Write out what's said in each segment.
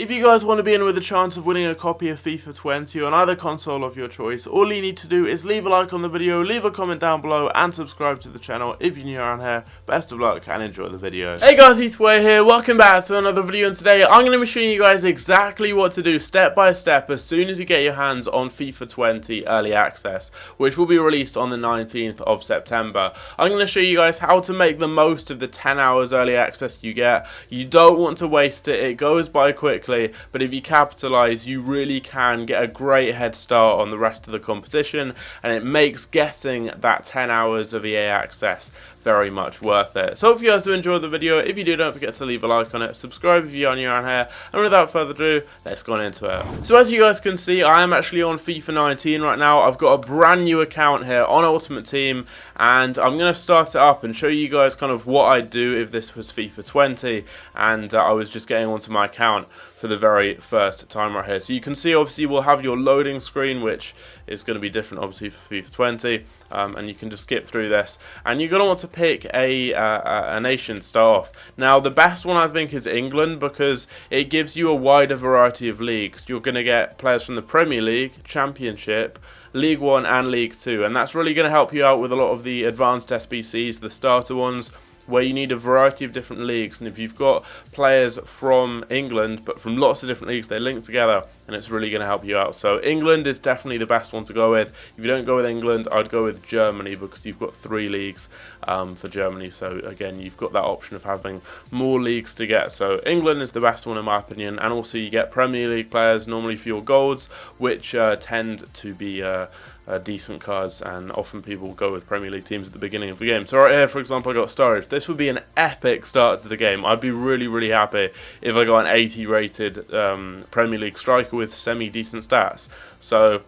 If you guys want to be in with a chance of winning a copy of FIFA 20 on either console of your choice, all you need to do is leave a like on the video, leave a comment down below, and subscribe to the channel if you're new around here. Best of luck and enjoy the video. Hey guys, Etherway here, welcome back to another video, and today I'm going to be showing you guys exactly what to do step by step as soon as you get your hands on FIFA 20 Early Access, which will be released on the 19th of September. I'm going to show you guys how to make the most of the 10 hours early access you get. You don't want to waste it, it goes by quickly. But if you capitalise, you really can get a great head start on the rest of the competition, and it makes getting that 10 hours of EA access very much worth it. So if you guys do enjoy the video, if you do, don't forget to leave a like on it, subscribe if you're new around here, and without further ado, let's go on into it. So as you guys can see, I am actually on FIFA 19 right now. I've got a brand new account here on Ultimate Team, and I'm going to start it up and show you guys kind of what I'd do if this was FIFA 20 and I was just getting onto my account for the very first time right here. So you can see obviously we'll have your loading screen, which is going to be different obviously for FIFA 20, and you can just skip through this, and you're going to want to pick a nation to start off. Now the best one I think is England, because it gives you a wider variety of leagues. You're going to get players from the Premier League, Championship, League 1 and League 2, and that's really going to help you out with a lot of the advanced SBCs, the starter ones, where you need a variety of different leagues. And if you've got players from England but from lots of different leagues, they link together, and it's really going to help you out. So England is definitely the best one to go with. If you don't go with England, I'd go with Germany, because you've got 3 leagues for Germany. So again, you've got that option of having more leagues to get. So England is the best one in my opinion, and also you get Premier League players normally for your golds, which tend to be decent cards, and often people go with Premier League teams at the beginning of the game. So right here, for example, I got Sturridge. This would be an epic start to the game. I'd be really happy if I got an 80 rated Premier League striker with semi-decent stats. So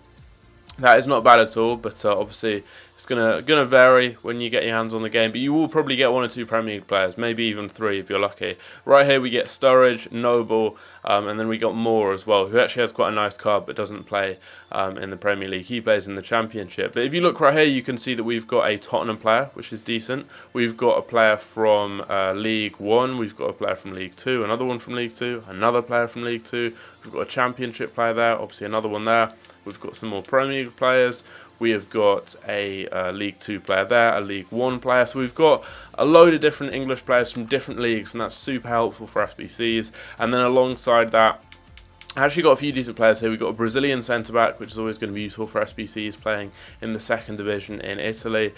that is not bad at all, but obviously it's gonna vary when you get your hands on the game, but you will probably get 1 or 2 Premier League players, maybe even 3 if you're lucky. Right here we get Sturridge, Noble, and then we got Moore as well, who actually has quite a nice card but doesn't play in the Premier League. He plays in the Championship. But if you look right here, you can see that we've got a Tottenham player, which is decent. We've got a player from League 1, we've got a player from League 2, another one from League 2, another player from League 2, we've got a Championship player there, obviously another one there. We've got some more Premier League players. We have got a League 2 player there, a League 1 player. So we've got a load of different English players from different leagues, and that's super helpful for SBCs. And then alongside that, I actually got a few decent players here. We've got a Brazilian centre-back, which is always going to be useful for SBCs playing in the 2nd division in Italy.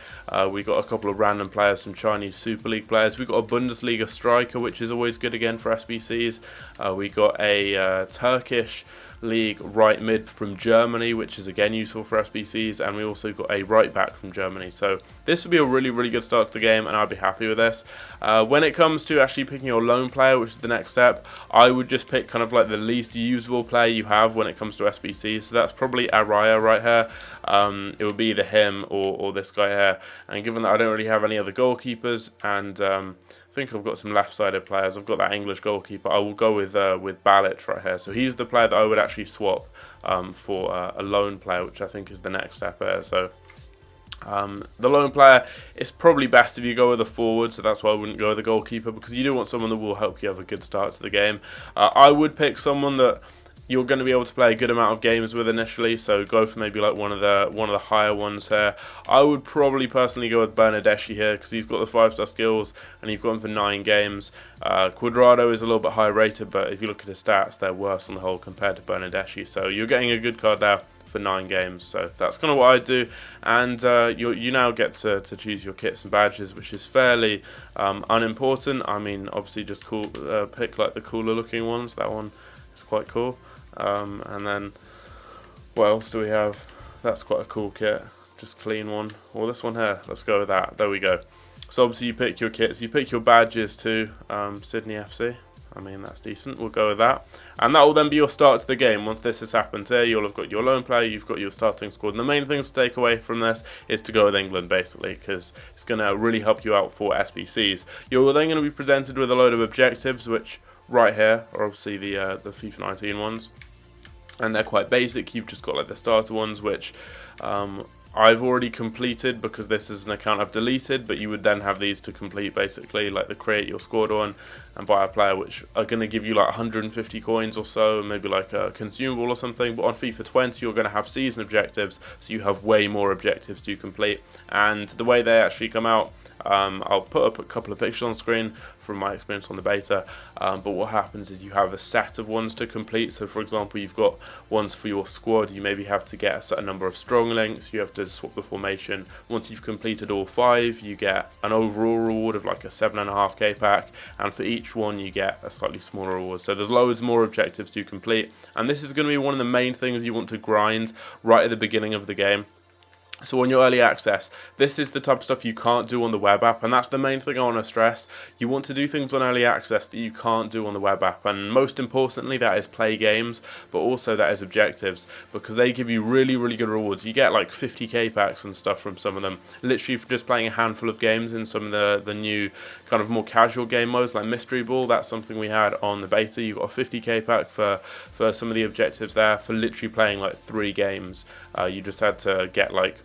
We've got a couple of random players, some Chinese Super League players. We've got a Bundesliga striker, which is always good again for SBCs. We got a Turkish League right mid from Germany, which is again useful for SBCs, and we also got a right back from Germany. So this would be a really good start to the game, and I'd be happy with this. When it comes to actually picking your lone player, which is the next step, I would just pick kind of like the least usable player you have when it comes to SBCs. So that's probably Araya right here. It would be either him or this guy here, and given that I don't really have any other goalkeepers, and I think I've got some left-sided players. I've got that English goalkeeper. I will go with Balic right here. So he's the player that I would actually swap for a lone player, which I think is the next step here. So the lone player, it's probably best if you go with a forward, so that's why I wouldn't go with a goalkeeper, because you do want someone that will help you have a good start to the game. I would pick someone that you're going to be able to play a good amount of games with initially, so go for maybe like one of the higher ones here. I would probably personally go with Bernardeschi here, because he's got the 5-star skills and you've got him for 9 games. Cuadrado is a little bit high rated, but if you look at his stats, they're worse on the whole compared to Bernardeschi, so you're getting a good card there for 9 games. So that's kind of what I do, and you now get to choose your kits and badges, which is fairly unimportant. I mean, obviously just pick like the cooler looking ones. That one is quite cool. And then what else do we have? That's quite a cool kit, just clean one. Or this one here, let's go with that. There we go. So obviously you pick your kits, you pick your badges too. Sydney FC, I mean that's decent, we'll go with that. And that will then be your start to the game. Once this has happened here, you'll have got your lone player, you've got your starting squad. And the main thing to take away from this is to go with England basically, because it's going to really help you out for SBCs. You're then going to be presented with a load of objectives, which right here are obviously the FIFA 19 ones, and they're quite basic. You've just got like the starter ones, which I've already completed because this is an account I've deleted, but you would then have these to complete, basically, like the create your squad one and buy a player, which are going to give you like 150 coins or so, maybe like a consumable or something. But on FIFA 20 you're going to have season objectives, so you have way more objectives to complete. And the way they actually come out, I'll put up a couple of pictures on screen from my experience on the beta, but what happens is you have a set of ones to complete. So for example, you've got ones for your squad, you maybe have to get a certain number of strong links, you have to swap the formation. Once you've completed all 5, you get an overall reward of like a 7.5k pack, and for each one you get a slightly smaller reward. So there's loads more objectives to complete, and this is going to be one of the main things you want to grind right at the beginning of the game. So on your early access, this is the type of stuff you can't do on the web app, and that's the main thing I want to stress. You want to do things on early access that you can't do on the web app, and most importantly that is play games, but also that is objectives, because they give you really good rewards. You get like 50k packs and stuff from some of them, literally for just playing a handful of games in some of the new kind of more casual game modes like Mystery Ball. That's something we had on the beta. You got a 50k pack for some of the objectives there for literally playing like 3 games. You just had to get like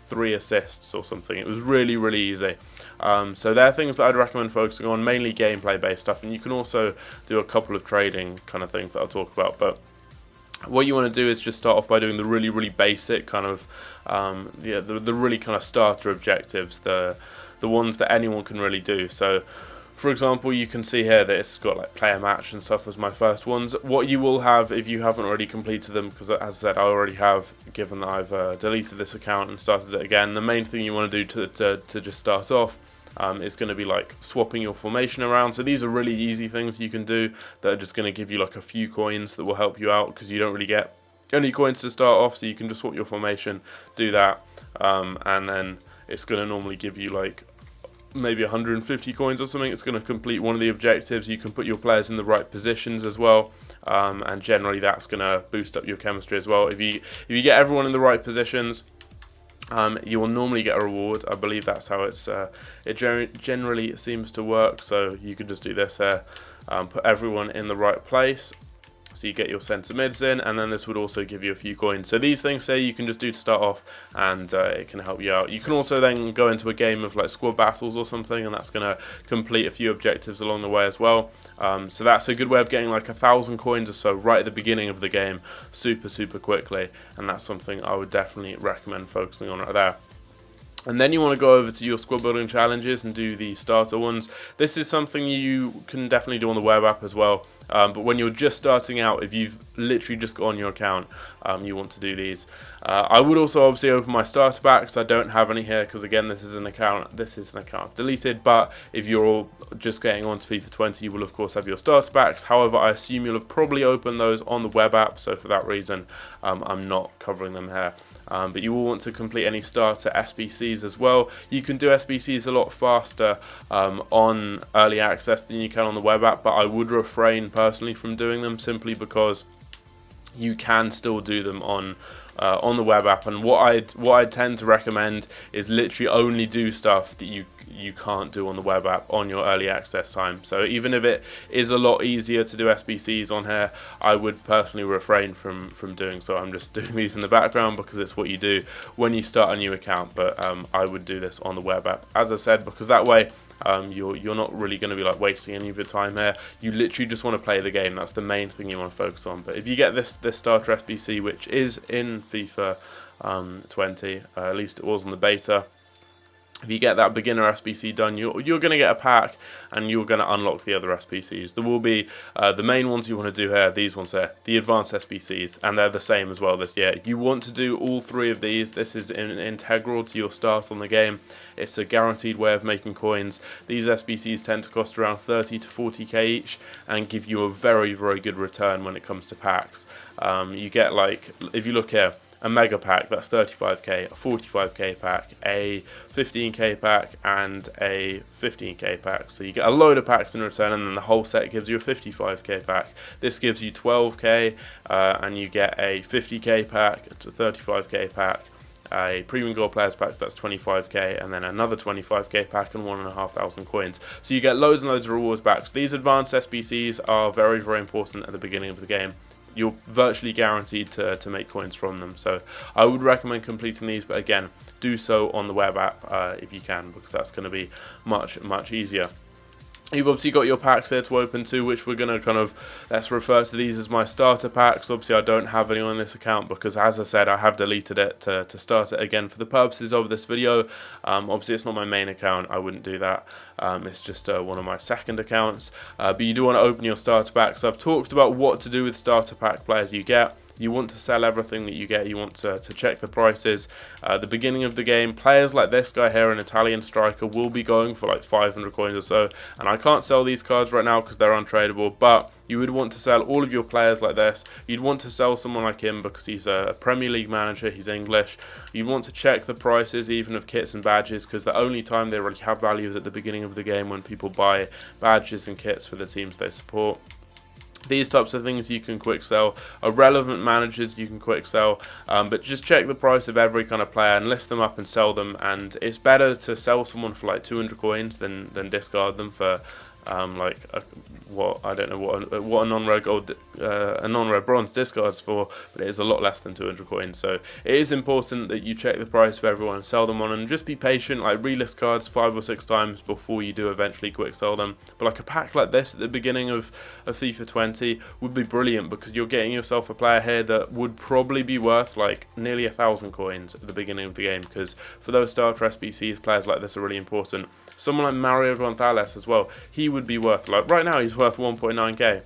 3 assists or something. It was really easy. So they're things that I'd recommend focusing on, mainly gameplay based stuff, and you can also do a couple of trading kind of things that I'll talk about. But what you want to do is just start off by doing the really basic kind of the really kind of starter objectives, the ones that anyone can really do. So for example, you can see here that it's got like player match and stuff as my first ones. What you will have if you haven't already completed them, because as I said, I already have, given that I've deleted this account and started it again, the main thing you want to do to just start off is going to be like swapping your formation around. So these are really easy things you can do that are just going to give you like a few coins that will help you out, because you don't really get any coins to start off, so you can just swap your formation, do that, and then it's going to normally give you like maybe 150 coins or something. It's going to complete one of the objectives. You can put your players in the right positions as well, and generally that's going to boost up your chemistry as well. If you get everyone in the right positions, you will normally get a reward. I believe that's how it generally seems to work. So you could just do this here, put everyone in the right place. So you get your centre mids in, and then this would also give you a few coins. So these things here you can just do to start off, and it can help you out. You can also then go into a game of like squad battles or something, and that's going to complete a few objectives along the way as well. So that's a good way of getting like 1,000 coins or so right at the beginning of the game, super quickly, and that's something I would definitely recommend focusing on right there. And then you want to go over to your squad building challenges and do the starter ones. This is something you can definitely do on the web app as well. But when you're just starting out, if you've literally just got on your account, you want to do these. I would also obviously open my starter packs. I don't have any here because again, this is an account I've deleted. But if you're just getting on to FIFA 20, you will of course have your starter packs. However, I assume you'll have probably opened those on the web app. So for that reason, I'm not covering them here. But you will want to complete any starter SBCs as well. You can do SBCs a lot faster on early access than you can on the web app, but I would refrain personally from doing them simply because you can still do them on the web app. And what I tend to recommend is literally only do stuff that you can't do on the web app on your early access time. So even if it is a lot easier to do SBCs on here, I would personally refrain from doing so. I'm just doing these in the background because it's what you do when you start a new account, but I would do this on the web app, as I said, because that way you're not really going to be like wasting any of your time here. You literally just want to play the game. That's the main thing you want to focus on. But if you get this starter SBC, which is in FIFA 20, at least it was on the beta, if you get that beginner SBC done, you're going to get a pack, and you're going to unlock the other SBCs. There will be the main ones you want to do here, these ones here, the advanced SBCs, and they're the same as well this year. You want to do all 3 of these. This is integral to your start on the game. It's a guaranteed way of making coins. These SBCs tend to cost around 30 to 40k each and give you a very good return when it comes to packs. You get, like, if you look here, a mega pack, that's 35k, a 45k pack, a 15k pack, and a 15k pack. So you get a load of packs in return, and then the whole set gives you a 55k pack. This gives you 12k, and you get a 50k pack, a 35k pack, a premium gold players pack, so that's 25k, and then another 25k pack and 1,500 coins. So you get loads and loads of rewards back. So these advanced SBCs are very important at the beginning of the game. you're virtually guaranteed to make coins from them. So I would recommend completing these, but again, do so on the web app if you can, because that's going to be much easier. You've obviously got your packs there to open to, which we're going to kind of, let's refer to these as my starter packs. Obviously I don't have any on this account because, as I said, I have deleted it to start it again for the purposes of this video. Obviously it's not my main account, I wouldn't do that. It's just one of my second accounts. But you do want to open your starter packs. I've talked about what to do with starter pack players you get. You want to sell everything that you get. You want to check the prices. The beginning of the game, players like this guy here, an Italian striker, will be going for like 500 coins or so. And I can't sell these cards right now because they're untradeable, but you would want to sell all of your players like this. You'd want to sell someone like him because he's a Premier League manager, he's English. You'd want to check the prices even of kits and badges, because the only time they really have value is at the beginning of the game when people buy badges and kits for the teams they support. These types of things you can quick sell. Irrelevant managers you can quick sell, but just check the price of every kind of player and list them up and sell them. And it's better to sell someone for like 200 coins than discard them for I don't know what a non-red gold, a non-red bronze discards for, but it is a lot less than 200 coins. So it is important that you check the price of everyone and sell them on, and just be patient. Like, relist cards 5 or 6 times before you do eventually quick sell them. But like a pack like this at the beginning of FIFA 20 would be brilliant, because you're getting yourself a player here that would probably be worth like nearly 1,000 coins at the beginning of the game, because for those starter SBCs, players like this are really important. Someone like Mario Gonzalez as well, he would be worth, like right now he's worth 1.9k.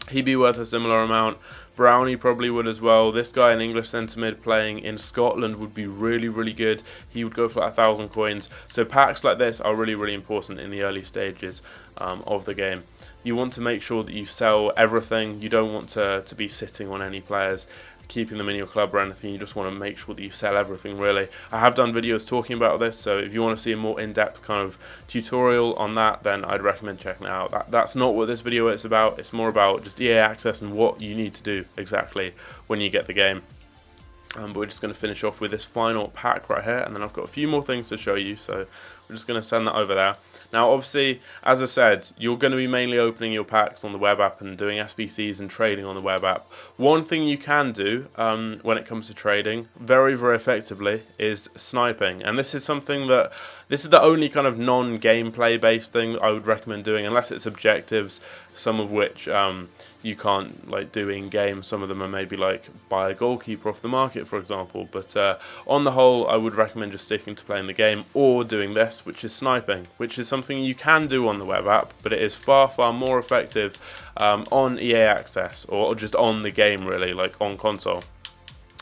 He'd be worth a similar amount. Brownie probably would as well. This guy, an English centre mid playing in Scotland, would be really good. He would go for 1,000 coins. So packs like this are really important in the early stages of the game. You want to make sure that you sell everything. You don't want to be sitting on any players, keeping them in your club or anything. You just want to make sure that you sell everything, really. I have done videos talking about this, so if you want to see a more in-depth kind of tutorial on that, then I'd recommend checking it out. That's not what this video is about. It's more about just EA access and what you need to do exactly when you get the game. But we're just going to finish off with this final pack right here, and then I've got a few more things to show you, so we're just going to send that over there. Now obviously, as I said, you're going to be mainly opening your packs on the web app and doing SBCs and trading on the web app. One thing you can do when it comes to trading very effectively is sniping, and this is something that, this is the only kind of non-gameplay based thing that I would recommend doing, unless it's objectives, some of which you can't like do in game. Some of them are maybe like buy a goalkeeper off the market, for example, but on the whole I would recommend just sticking to playing the game or doing this, which is sniping, which is something you can do on the web app, but it is far more effective on EA access, or just on the game really, like on console.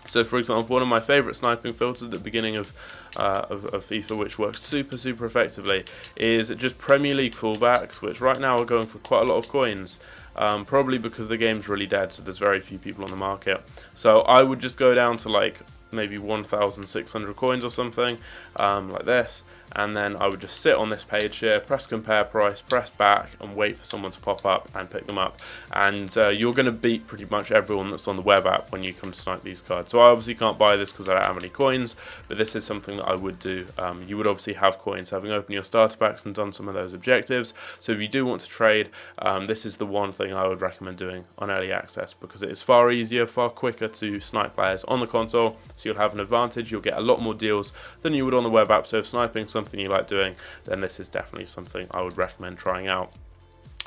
So for example, one of my favourite sniping filters at the beginning of FIFA, which works super effectively, is just Premier League fullbacks, which right now are going for quite a lot of coins. Probably because the game's really dead, so there's very few people on the market. So I would just go down to like maybe 1,600 coins or something, like this, and then I would just sit on this page here, press compare price, press back, and wait for someone to pop up and pick them up. And you're going to beat pretty much everyone that's on the web app when you come to snipe these cards. So I obviously can't buy this because I don't have any coins, but this is something that I would do. You would obviously have coins having opened your starter packs and done some of those objectives. So if you do want to trade, this is the one thing I would recommend doing on early access, because it is far easier, far quicker to snipe players on the console. So you'll have an advantage. You'll get a lot more deals than you would on the web app. So if sniping something you like doing, then this is definitely something I would recommend trying out.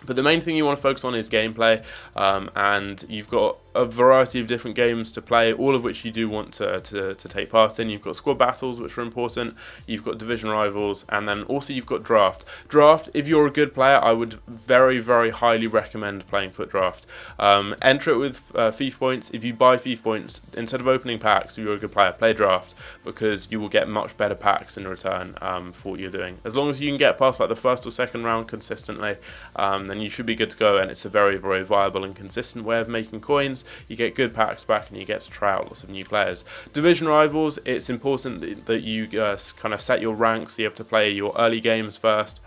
But the main thing you want to focus on is gameplay, and you've got a variety of different games to play, all of which you do want to take part in. You've got squad battles, which are important, you've got division rivals, and then also you've got draft. Draft, if you're a good player, I would very highly recommend playing FUT Draft. Enter it with FIFA points. If you buy FIFA points, instead of opening packs, if you're a good player, play draft, because you will get much better packs in return for what you're doing. As long as you can get past like the first or second round consistently, then you should be good to go, and it's a very viable and consistent way of making coins. You get good packs back and you get to try out lots of new players. Division rivals, it's important that you kind of set your ranks. You have to play your early games first,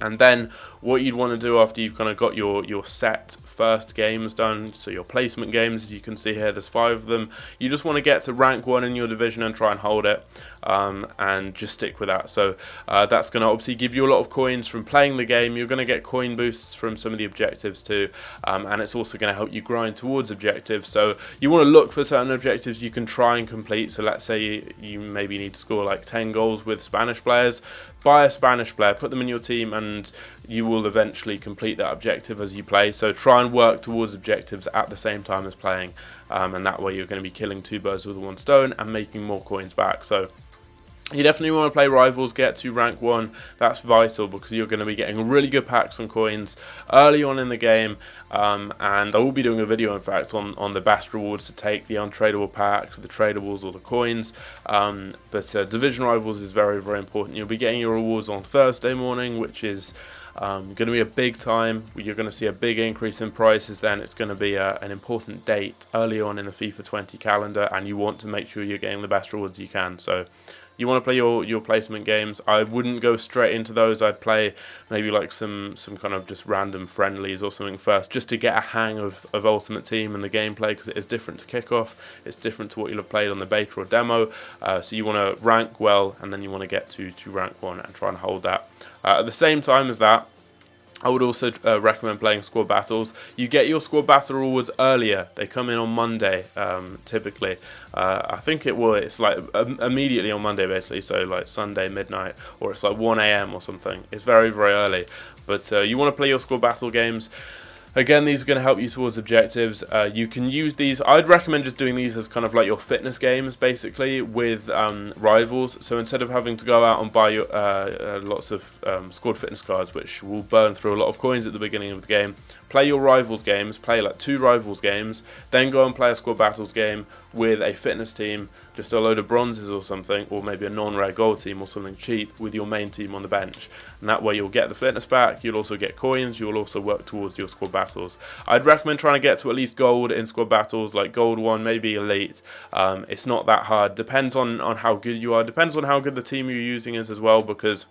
And then what you'd want to do after you've kind of got your set first games done, so your placement games, as you can see here, there's 5 of them, you just want to get to rank 1 in your division and try and hold it, and just stick with that. So that's going to obviously give you a lot of coins from playing the game. You're going to get coin boosts from some of the objectives too, and it's also going to help you grind towards objectives. So you want to look for certain objectives you can try and complete. So let's say you maybe need to score like 10 goals with Spanish players. Buy a Spanish player, put them in your team, and you will eventually complete that objective as you play. So try and work towards objectives at the same time as playing, and that way you're going to be killing 2 birds with 1 stone and making more coins back. So you definitely want to play Rivals, get to rank 1. That's vital because you're going to be getting really good packs and coins early on in the game, and I will be doing a video in fact on the best rewards to take, the untradeable packs, the tradables or the coins, but Division Rivals is very, very important. You'll be getting your rewards on Thursday morning, which is going to be a big time. You're going to see a big increase in prices then. It's going to be an important date early on in the FIFA 20 calendar, and you want to make sure you're getting the best rewards you can. So you want to play your placement games. I wouldn't go straight into those. I'd play maybe like some kind of just random friendlies or something first, just to get a hang of Ultimate Team and the gameplay, because it is different to Kickoff. It's different to what you'll have played on the beta or demo. So you want to rank well, and then you want to get to rank 1 and try and hold that. At the same time as that, I would also recommend playing squad battles. You get your squad battle rewards earlier. They come in on Monday, typically. I think it's like immediately on Monday, basically. So like Sunday midnight, or it's like 1 AM or something. It's very, very early. But you want to play your squad battle games. Again, these are going to help you towards objectives. You can use these. I'd recommend just doing these as kind of like your fitness games, basically, with Rivals. So instead of having to go out and buy lots of squad fitness cards, which will burn through a lot of coins at the beginning of the game, play your Rivals games, play like 2 Rivals games, then go and play a squad battles game with a fitness team, just a load of bronzes or something, or maybe a non-rare gold team or something cheap with your main team on the bench. And that way you'll get the fitness back, you'll also get coins, you'll also work towards your squad battles. I'd recommend trying to get to at least gold in squad battles, like gold 1, maybe elite. It's not that hard. Depends on how good you are, depends on how good the team you're using is as well, because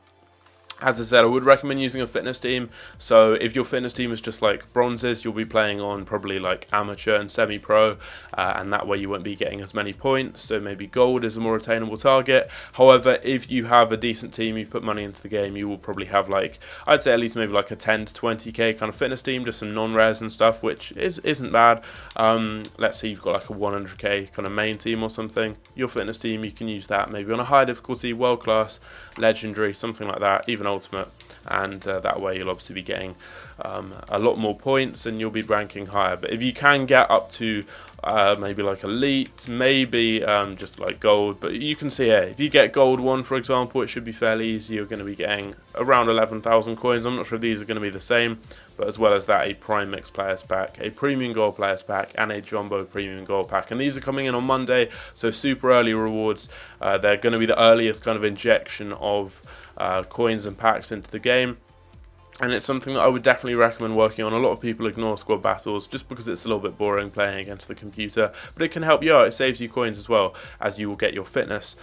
as I said, I would recommend using a fitness team. So if your fitness team is just like bronzes, you'll be playing on probably like amateur and semi-pro, and that way you won't be getting as many points. So maybe gold is a more attainable target. However, if you have a decent team, you've put money into the game, you will probably have like, I'd say at least maybe like a 10 to 20k kind of fitness team, just some non-rares and stuff, which isn't bad. Let's say you've got like a 100k kind of main team or something. Your fitness team, you can use that maybe on a high difficulty, world class, legendary, something like that, even ultimate, and that way you'll obviously be getting a lot more points and you'll be ranking higher. But if you can get up to maybe like elite, maybe just like gold, but you can see here, if you get gold 1 for example, it should be fairly easy. You're going to be getting around 11,000 coins. I'm not sure if these are going to be the same, but as well as that, a prime mix players pack, a premium gold players pack, and a jumbo premium gold pack. And these are coming in on Monday, so super early rewards. They're going to be the earliest kind of injection of coins and packs into the game. And it's something that I would definitely recommend working on. A lot of people ignore squad battles just because it's a little bit boring playing against the computer, but it can help you out. It saves you coins as well, as you will get your fitness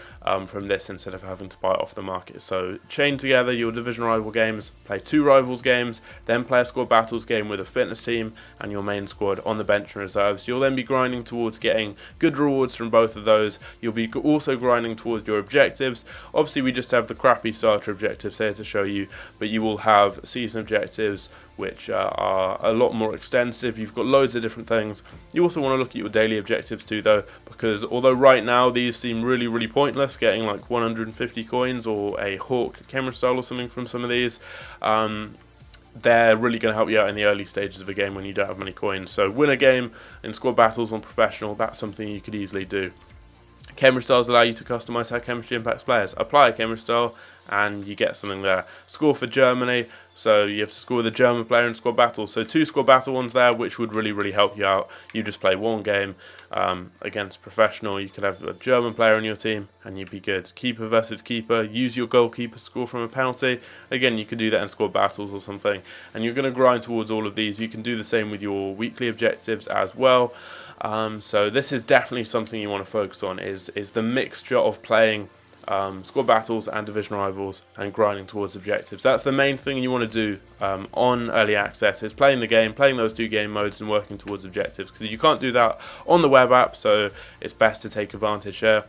from this instead of having to buy it off the market. So chain together your division rival games, play 2 rivals games, then play a squad battles game with a fitness team and your main squad on the bench and reserves. You'll then be grinding towards getting good rewards from both of those. You'll be also grinding towards your objectives. Obviously we just have the crappy starter objectives here to show you, but you will have season objectives which are a lot more extensive. You've got loads of different things. You also want to look at your daily objectives too though, because although right now these seem really pointless, getting like 150 coins or a Hawk camera style or something from some of these, they're really going to help you out in the early stages of a game when you don't have many coins. So win a game in squad battles on professional, that's something you could easily do. Chemistry styles allow you to customize how chemistry impacts players. Apply a chemistry style and you get something there. Score for Germany, so you have to score with a German player in squad battles. So 2 squad battle ones there, which would really help you out. You just play 1 game against professional. You could have a German player on your team and you'd be good. Keeper versus keeper, use your goalkeeper to score from a penalty. Again, you could do that in squad battles or something. And you're going to grind towards all of these. You can do the same with your weekly objectives as well. So this is definitely something you want to focus on, is the mixture of playing squad battles and division rivals, and grinding towards objectives. That's the main thing you want to do on early access, is playing the game, playing those 2 game modes and working towards objectives, because you can't do that on the web app, so it's best to take advantage there.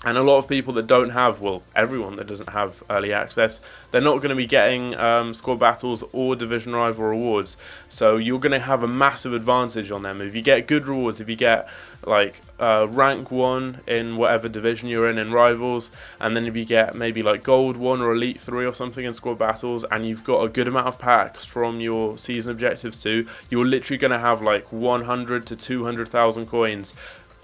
And a lot of people that don't have, well, everyone that doesn't have early access, they're not going to be getting squad battles or division rival rewards. So you're going to have a massive advantage on them. If you get good rewards, if you get like rank 1 in whatever division you're in rivals, and then if you get maybe like gold 1 or elite 3 or something in squad battles, and you've got a good amount of packs from your season objectives too, you're literally going to have like 100 to 200,000 coins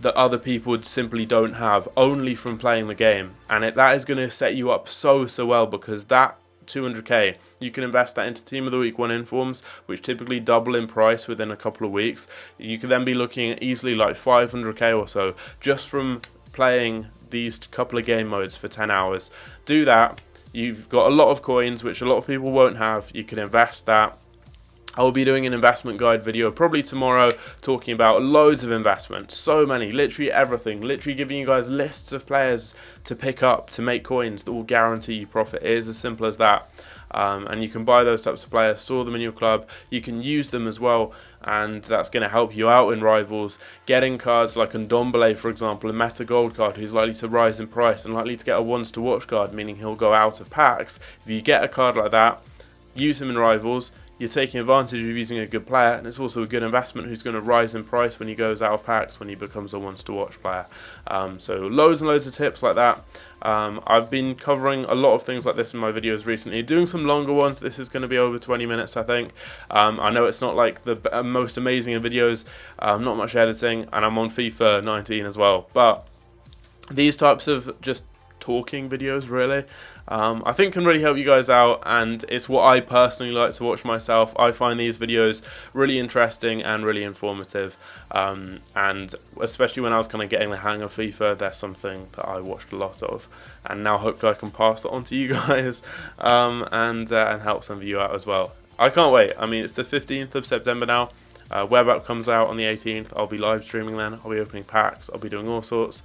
that other people would simply don't have, only from playing the game. And that is going to set you up so well, because that 200k, you can invest that into Team of the Week 1 informs, which typically double in price within a couple of weeks. You could then be looking at easily like 500k or so just from playing these couple of game modes for 10 hours. Do that, you've got a lot of coins which a lot of people won't have. You can invest that. I'll be doing an investment guide video probably tomorrow, talking about loads of investments, so many, literally everything, literally giving you guys lists of players to pick up to make coins that will guarantee you profit. It is as simple as that. And you can buy those types of players, store them in your club, you can use them as well, and that's going to help you out in rivals. Getting cards like Ndombele, for example, a meta gold card who's likely to rise in price and likely to get a ones to watch card, meaning he'll go out of packs. If you get a card like that, use him in rivals. You're taking advantage of using a good player, and it's also a good investment who's going to rise in price when he goes out of packs, when he becomes a wants to watch player. So loads and loads of tips like that. I've been covering a lot of things like this in my videos recently, doing some longer ones. This is going to be over 20 minutes, I think. I know it's not like the most amazing of videos, not much editing, and I'm on FIFA 19 as well. But these types of just talking videos, really, I think can really help you guys out, and it's what I personally like to watch myself. I find these videos really interesting and really informative, and especially when I was kind of getting the hang of FIFA, that's something that I watched a lot of, and now hopefully I can pass that on to you guys, and help some of you out as well. I can't wait. I mean, it's the 15th of September now. Web app comes out on the 18th. I'll be live streaming then. I'll be opening packs. I'll be doing all sorts.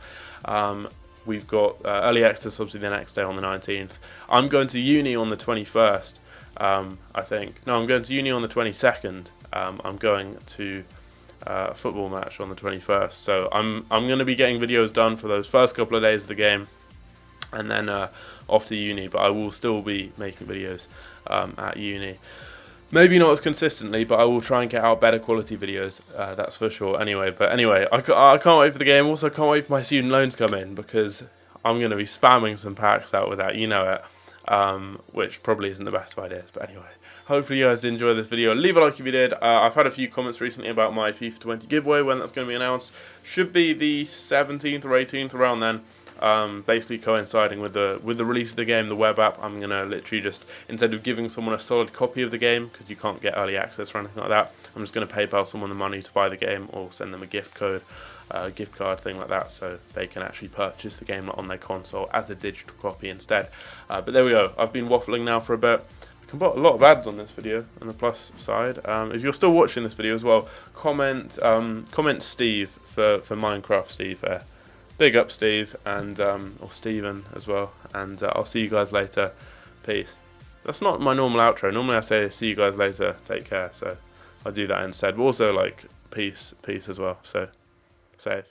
We've got early access obviously the next day on the 19th. I'm going to uni on the 21st, I think. No, I'm going to uni on the 22nd. I'm going to a football match on the 21st. So I'm going to be getting videos done for those first couple of days of the game, and then off to uni. But I will still be making videos at uni. Maybe not as consistently, but I will try and get out better quality videos, that's for sure. Anyway, I can't wait for the game. Also, can't wait for my student loans to come in, because I'm going to be spamming some packs out with that, you know it, which probably isn't the best of ideas. But anyway, hopefully you guys did enjoy this video. Leave a like if you did. I've had a few comments recently about my FIFA 20 giveaway, when that's going to be announced. Should be the 17th or 18th, around then. Basically coinciding with the release of the game, the web app. I'm gonna literally just, instead of giving someone a solid copy of the game, because you can't get early access or anything like that, I'm just gonna PayPal someone the money to buy the game, or send them a gift code, gift card thing like that, so they can actually purchase the game on their console as a digital copy instead. But there we go. I've been waffling now for a bit. I can put a lot of ads on this video on the plus side. If you're still watching this video as well, comment Steve for Minecraft Steve. Big up Steve, and or Steven as well, and I'll see you guys later. Peace. That's not my normal outro. Normally I say see you guys later, take care, so I'll do that instead. But also like peace as well, so safe.